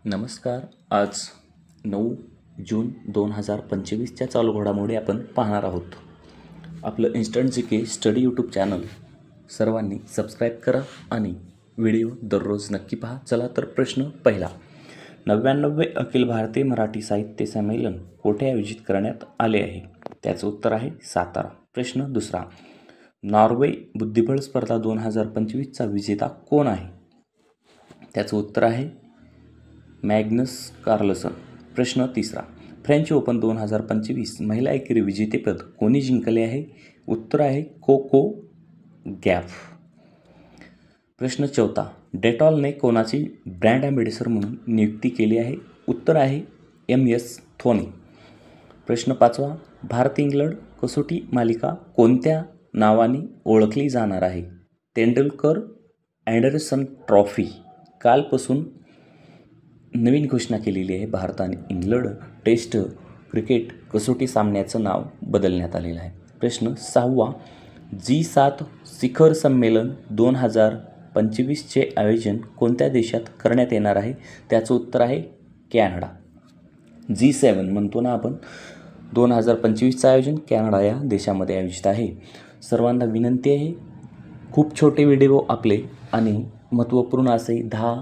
नमस्कार. आज 9 जून 2025च्या चालू घडामोडी आपण पाहणार आहोत. आपलं इन्स्टंट जी के स्टडी यूट्यूब चॅनल सर्वांनी सबस्क्राईब करा आणि व्हिडिओ दररोज नक्की पहा. चला तर प्रश्न पहिला. 99वे अखिल भारतीय मराठी साहित्य संमेलन कोठे आयोजित करण्यात आले आहे? त्याचं उत्तर आहे सातारा. प्रश्न दुसरा. नॉर्वे बुद्धिबळ स्पर्धा 2025चा विजेता कोण आहे? त्याचं उत्तर आहे मॅग्नस कार्लसन. प्रश्न तिसरा. फ्रेंच ओपन 2025 महिला एकेरी विजेतेपद कोणी जिंकले आहे? उत्तर आहे कोको गॅफ. प्रश्न चौथा. डेटॉलने कोणाची ब्रँड ॲम्बॅसेडर म्हणून नियुक्ती केली आहे? उत्तर आहे MS धोनी. प्रश्न पाचवा. भारत इंग्लंड कसोटी मालिका कोणत्या नावाने ओळखली जाणार आहे? Tendulkar Anderson trophy. कालपासून नवीन घोषणा केलेली आहे. भारत आणि इंग्लंड टेस्ट क्रिकेट कसोटी सामन्याचं नाव बदलण्यात आलेलं आहे. प्रश्न सहावा. G7 शिखर संमेलन 2025चे आयोजन कोणत्या देशात करण्यात येणार आहे? त्याचं उत्तर आहे कॅनडा. G7 म्हणतो ना आपण, 2025चं आयोजन कॅनडा या देशामध्ये आयोजित आहे. सर्वांना विनंती आहे, खूप छोटे व्हिडिओ आपले आणि महत्त्वपूर्ण असे 10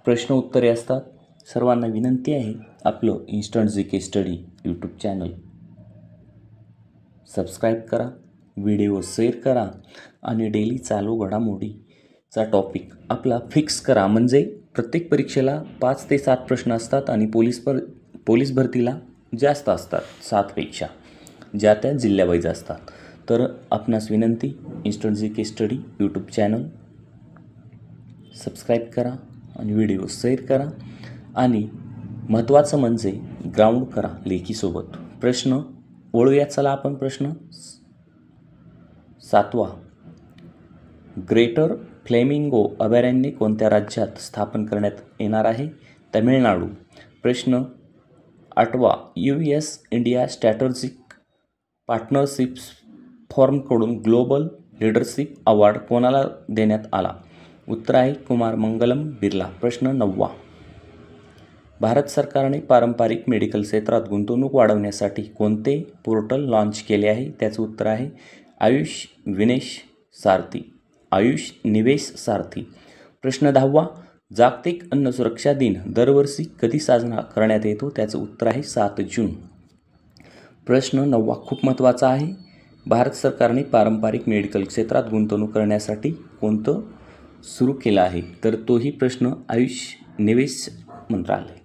प्रश्न उत्तरे असतात. सर्वांना विनंती आहे, आपलं इन्स्टंट जी के स्टडी यूट्यूब चॅनल सबस्क्राईब करा, व्हिडिओ शेअर करा आणि डेली चालू घडामोडीचा टॉपिक आपला फिक्स करा. म्हणजे प्रत्येक परीक्षेला 5 ते 7 प्रश्न असतात आणि पोलीस भरतीला जास्त असतात, 7पेक्षा, ज्या त्या जिल्ह्यावाईज असतात. तर आपणास विनंती, इन्स्टंट जी के स्टडी यूट्यूब चॅनल सबस्क्राईब करा आणि व्हिडिओ शेअर करा आणि महत्त्वाचं म्हणजे ग्राउंड करा लेखीसोबत. प्रश्न ओळूया. चला आपण प्रश्न 7वा. ग्रेटर फ्लेमिंगो अभयारण्य कोणत्या राज्यात स्थापन करण्यात येणार आहे? तमिळनाडू. प्रश्न 8वा. US इंडिया स्ट्रॅटेजिक पार्टनरशिप फॉर्मकडून ग्लोबल लीडरशिप अवॉर्ड कोणाला देण्यात आला? उत्तर आहे कुमार मंगलम बिर्ला. प्रश्न 9वा. भारत सरकारने पारंपरिक मेडिकल क्षेत्रात गुंतवणूक वाढवण्यासाठी कोणते पोर्टल लॉन्च केले आहे? त्याचं उत्तर आहे आयुष निवेश सारथी. प्रश्न 10वा. जागतिक अन्न सुरक्षा दिन दरवर्षी कधी साजरा करण्यात येतो? त्याचं उत्तर आहे 7 जून. प्रश्न 9वा खूप महत्त्वाचा आहे. भारत सरकारने पारंपरिक मेडिकल क्षेत्रात गुंतवणूक करण्यासाठी कोणतं सुरू केलं आहे? तर तोही प्रश्न आयुष निवेश मंत्रालय.